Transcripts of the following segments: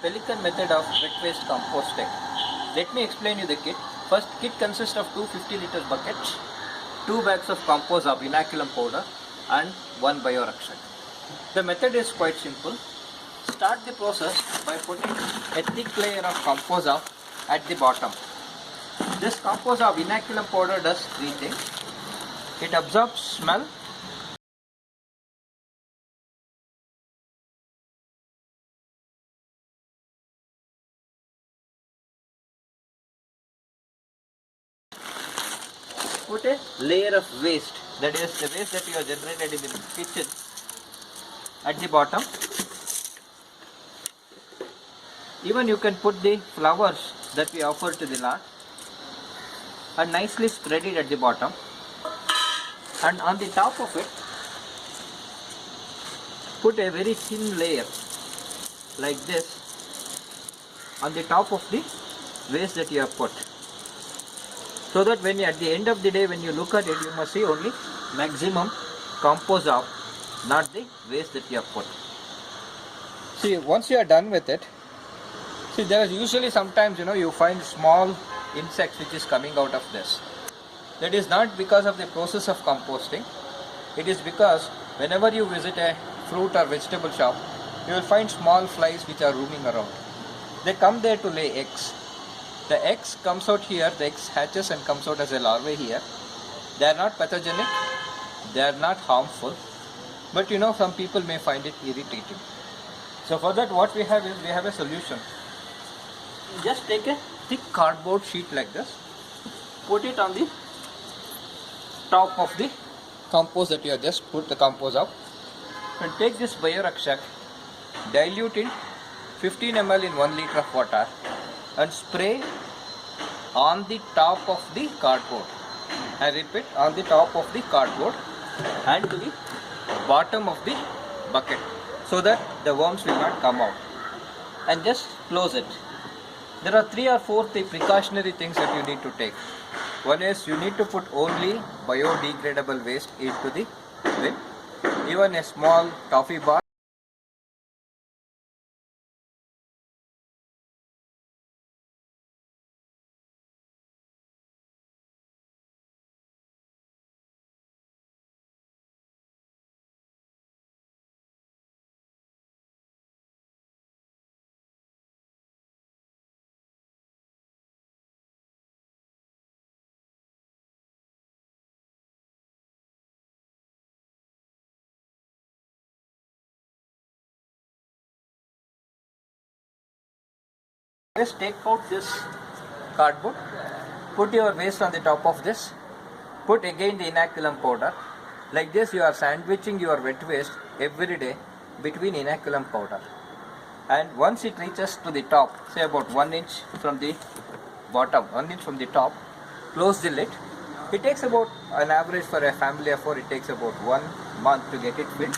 Pelican method of wet waste composting. Let me explain you the kit. First, kit consists of two 50-liter buckets, 2 bags of compost of inoculum powder and 1 biorakshak. The method is quite simple. Start the process by putting a thick layer of compost at the bottom. This compost of inoculum powder does three things. It absorbs smell, put a layer of waste, that is the waste that you have generated in the kitchen, at the bottom. Even you can put the flowers that we offer to the Lord and nicely spread it at the bottom, and on the top of it put a very thin layer like this on the top of the waste that you have put, so that when you, at the end of the day when you look at it, you must see only maximum compost out, not the waste that you have put. See, once you are done with it, see, there is usually sometimes you find small insects which is coming out of this. That is not because of the process of composting. It is because whenever you visit a fruit or vegetable shop, you will find small flies which are roaming around. They come there to lay eggs. The eggs comes out here, the eggs hatches and comes out as a larvae here. They are not pathogenic, they are not harmful, but some people may find it irritating. So for that, what we have is, we have a solution. Just take a thick cardboard sheet like this, put it on the top of the compost that you have just put the compost up, and take this biorakshak, dilute in 15 ml in 1 liter of water and spray on the top of the cardboard. I repeat, on the top of the cardboard and to the bottom of the bucket, so that the worms will not come out, and just close it. There are 3 or 4 precautionary things that you need to take. One is, you need to put only biodegradable waste into the bin. Even a small toffee bar Just take out this cardboard, put your waste on the top of this, put again the inoculum powder. Like this, you are sandwiching your wet waste every day between inoculum powder. And once it reaches to the top, say about 1 inch from the bottom, 1 inch from the top, close the lid. It takes about, an average for a family of 4, it takes about 1 month to get it filled.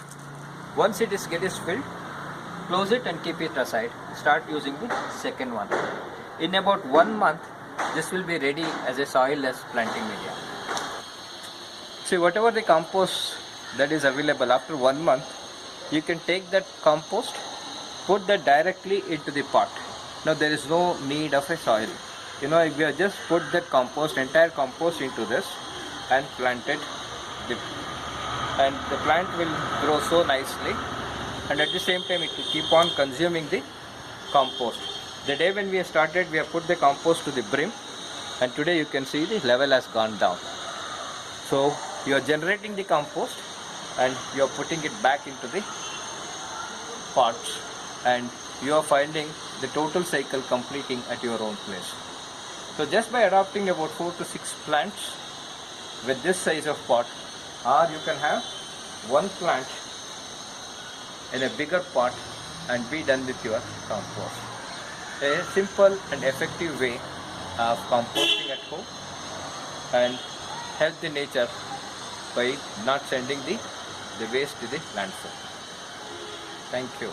Once it is filled, close it and keep it aside. Start using the second one. In about 1 month, this will be ready as a soil-less planting media. See, whatever the compost that is available, after 1 month, you can take that compost, put that directly into the pot. Now there is no need of a soil. If you just put that compost, entire compost into this and plant it, and the plant will grow so nicely, and at the same time it will keep on consuming the compost. The day when we have started, we have put the compost to the brim, and today you can see the level has gone down. So you are generating the compost and you are putting it back into the pots, and you are finding the total cycle completing at your own place. So just by adopting about 4 to 6 plants with this size of pot, or you can have 1 plant in a bigger pot and be done with your compost. A simple and effective way of composting at home and help the nature by not sending the waste to the landfill. Thank you.